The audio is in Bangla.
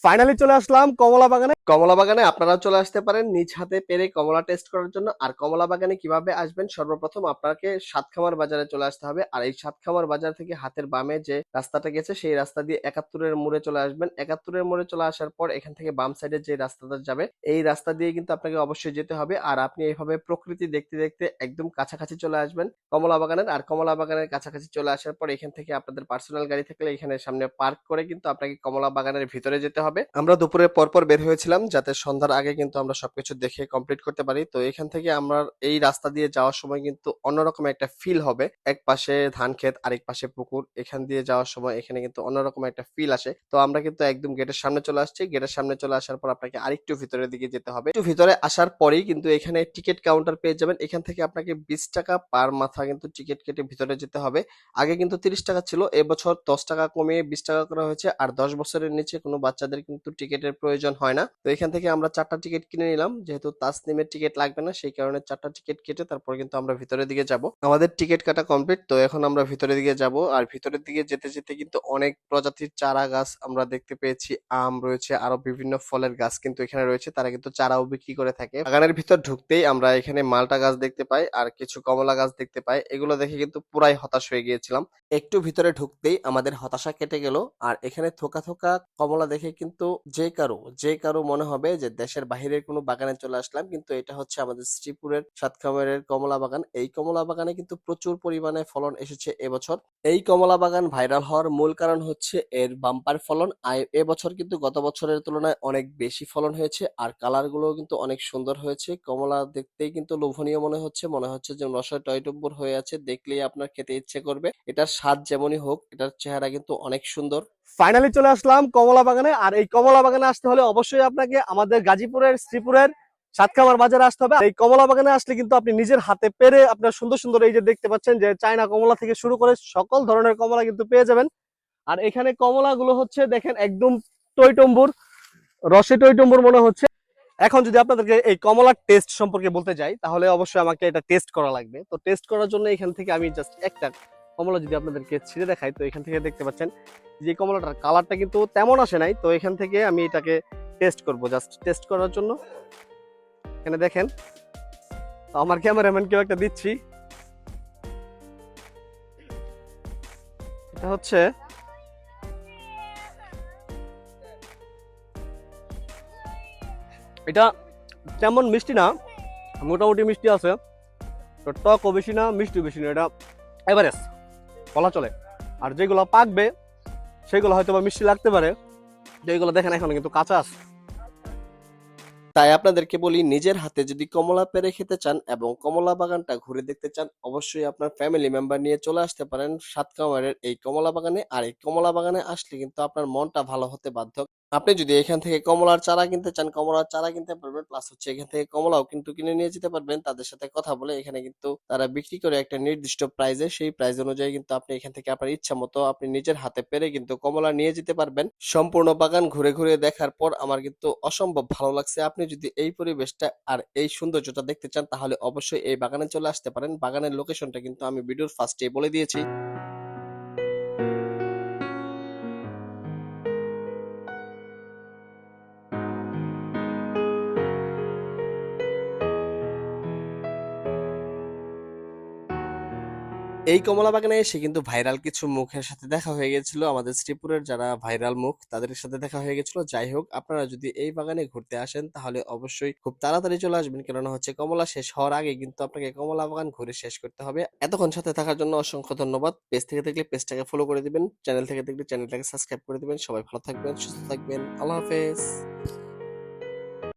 ফাইনালি চলে আসলাম কমলা বাগানে। কমলা বাগানে আপনারা চলে আসতে পারেন নিজ হাতে পেরে কমলা টেস্ট করার জন্য। আর কমলা বাগানে কিভাবে আসবেন, সর্বপ্রথম আপনাকে সাতখামার বাজারে চলে আসতে হবে। আর এই সাতখামার বাজার থেকে হাতের বামে যে রাস্তাটা গেছে সেই রাস্তা দিয়ে ৭১-এর মোড়ে চলে আসবেন। ৭১-এর মোড়ে চলে আসার পর এখান থেকে বাম সাইডে যে রাস্তাটা যাবে এই রাস্তা দিয়ে কিন্তু আপনাকে অবশ্যই যেতে হবে। আর আপনি এইভাবে প্রকৃতি দেখতে দেখতে একদম কাছাকাছি চলে আসবেন কমলা বাগানের। আর কমলা বাগানের কাছাকাছি চলে আসার পর এখান থেকে আপনাদের পার্সোনাল গাড়ি থাকলে এখানে সামনে পার্ক করে কিন্তু আপনাকে কমলা বাগানের ভিতরে যেতে হবে। আমরা দুপুরে পরপর বের হয়েছিলাম যাতে সন্ধ্যার আগে কিন্তু আমরা সবকিছু দেখে কমপ্লিট করতে পারি। তো এখান থেকে আমরা এই রাস্তা দিয়ে যাওয়ার সময় কিন্তু অন্যরকম একটা ফিল হবে। এক পাশে ধান ক্ষেত, আরেক পাশে পুকুর। এখান দিয়ে যাওয়ার সময় এখানে কিন্তু অন্যরকম একটা ফিল আসে। তো আমরা কিন্তু একদম গেটের সামনে চলে আসছি। গেটের সামনে চলে আসার পর আপনাকে আরেকটু ভিতরের দিকে যেতে হবে। একটু ভিতরে আসার পরেই কিন্তু এখানে টিকিট কাউন্টার পেয়ে যাবেন। এখান থেকে আপনাকে 20 টাকা পার মাথা কিন্তু টিকিট কেটে ভিতরে যেতে হবে। আগে কিন্তু 30 টাকা ছিল, এবছর 10 টাকা কমিয়ে 20 টাকা করা হয়েছে। আর 10 বছরের নিচে কোনো বাচ্চাদের কিন্তু টিকিটের প্রয়োজন হয় না। তো এখান থেকে আমরা 4টা টিকিট কিনে নিলাম, যেহেতু তাসনিমের টিকিট লাগবে না সেই কারণে 4টা টিকিট কেটে তারপর কিন্তু আমরা ভিতরের দিকে যাব। আমাদের টিকিট কাটা কমপ্লিট। তো এখন আমরা ভিতরের দিকে যাব। আর ভিতরের দিকে যেতে যেতে কিন্তু অনেক প্রজাতির চারা গাছ আমরা দেখতে পেয়েছি। আম রয়েছে, আরো বিভিন্ন ফলের গাছ কিন্তু এখানে রয়েছে। তারা কিন্তু চারাও বিক্রি করে থাকে। বাগানের ভিতর ঢুকতেই আমরা এখানে মালটা গাছ দেখতে পাই আর কিছু কমলা গাছ দেখতে পাই। এগুলো দেখে কিন্তু পুরাই হতাশ হয়ে গিয়েছিলাম। একটু ভিতরে ঢুকতেই আমাদের হতাশা কেটে গেল। আর এখানে থোকা থোকা কমলা দেখে কিন্তু যে কারো মনে হবে যে দেশের বাহিরের কোনো বাগানে চলে আসলাম, কিন্তু এটা হচ্ছে আমাদের শ্রীপুরের সাতখামেরের কমলা বাগান। এই কমলা বাগানে কিন্তু প্রচুর পরিমাণে ফলন এসেছে এবছর। এই কমলা বাগান ভাইরাল হওয়ার মূল কারণ হচ্ছে এর বাম্পার ফলন। আর এবছর কিন্তু গত বছরের তুলনায় অনেক বেশি ফলন হয়েছে। আর কালার গুলো কিন্তু অনেক সুন্দর হয়েছে। কমলা দেখতেই কিন্তু লোভনীয় মনে হচ্ছে যে রসে টইটুম্বুর হয়ে আছে, দেখলেই আপনার খেতে ইচ্ছে করবে। এটার স্বাদ যেমনই হোক, এটার চেহারা কিন্তু অনেক সুন্দর। ফাইনালি চলে আসলাম কমলা বাগানে। আর এই কমলা বাগানে আসতে হলে অবশ্যই আপনাকে আমাদের গাজীপুরের শ্রীপুরের সাতখামার বাজারে আসতে হবে। এই কমলা বাগানে আসলে কিন্তু আপনি নিজের হাতে পেরে আপনার সুন্দর সুন্দর এই যে দেখতে পাচ্ছেন যে চায়না কমলা থেকে শুরু করে সকল ধরনের কমলা কিন্তু পেয়ে যাবেন। আর এখানে কমলা গুলো হচ্ছে দেখেন একদম টইটম্বুর, রসে টইটম্বুর মনে হচ্ছে। এখন যদি আপনাদেরকে এই কমলার টেস্ট সম্পর্কে বলতে যাই তাহলে অবশ্যই আমাকে এটা টেস্ট করা লাগবে। তো টেস্ট করার জন্য এখান থেকে আমি জাস্ট একটা কমলা যদি আপনাদেরকে ছিঁড়ে দেখাই, তো এখান থেকে দেখতে পাচ্ছেন যে কমলাটার কালারটা কিন্তু তেমন আসে নাই। তো এখান থেকে আমি এটাকে টেস্ট করব, জাস্ট টেস্ট করার জন্য। এখানে দেখেন, তো আমার ক্যামেরাম্যানকেও একটা দিচ্ছি। এটা হচ্ছে এটা তেমন মিষ্টি না, মোটামুটি মিষ্টি আছে। তো টকও বেশি না, মিষ্টি বেশি না, এটা এভারেজ বলা চলে। আর যেগুলো পাকবে সেগুলো হয়তো বা মিষ্টি লাগতে পারে, যেগুলো দেখেন এখন কিন্তু কাঁচা আছে। তাই আপনাদেরকে বলি, নিজের হাতে যদি কমলা পেরে খেতে চান এবং কমলা বাগানটা ঘুরে দেখতে চান, অবশ্যই আপনার ফ্যামিলি মেম্বার নিয়ে চলে আসতে পারেন সাতকামারের এই কমলা বাগানে। আর এই কমলা বাগানে আসলে কিন্তু আপনার মনটা ভালো হতে বাধ্য। আপনি যদি এখান থেকে কমলার চারা কিনতে চান, কমলার চারা কিনতে পারবেন, প্লাস হচ্ছে এখান থেকে কমলাও কিন্তু কিনে নিয়ে যেতে পারবেন। তাদের সাথে কথা বলে এখানে কিন্তু তারা বিক্রি করে একটা নির্দিষ্ট প্রাইজে, সেই প্রাইজ অনুযায়ী কিন্তু আপনি এখান থেকে আপনার ইচ্ছা মতো আপনি নিজের হাতে পেরে কিন্তু কমলা নিয়ে যেতে পারবেন। সম্পূর্ণ বাগান ঘুরে ঘুরে দেখার পর আমার কিন্তু অসম্ভব ভালো লাগছে। আপনি যদি এই পরিবেশটা আর এই সৌন্দর্যটা দেখতে চান তাহলে অবশ্যই এই বাগানে চলে আসতে পারেন। বাগানের লোকেশনটা কিন্তু আমি ভিডিওর ফার্স্টে বলে দিয়েছি। এই কমলা বাগানে এসে কিন্তু ভাইরাল কিছু মুখের সাথে দেখা হয়ে গেছিল। আমাদের শ্রীপুরের যারা ভাইরাল মুখ তাদের সাথে দেখা হয়ে গেছিল। যাই হোক, আপনারা যদি এই বাগানে ঘুরতে আসেন তাহলে অবশ্যই খুব তাড়াতাড়ি চলে আসবেন, কেননা হচ্ছে কমলা শেষ হওয়ার আগে কিন্তু আপনাকে কমলা বাগান ঘুরে শেষ করতে হবে। এতক্ষণ সাথে থাকার জন্য অসংখ্য ধন্যবাদ। পেজ থেকে দেখলে পেজটাকে ফলো করে দিবেন, চ্যানেল থেকে দেখলে চ্যানেলটাকে সাবস্ক্রাইব করে দিবেন। সবাই ভালো থাকবেন, সুস্থ থাকবেন, আল্লাহ হাফেজ।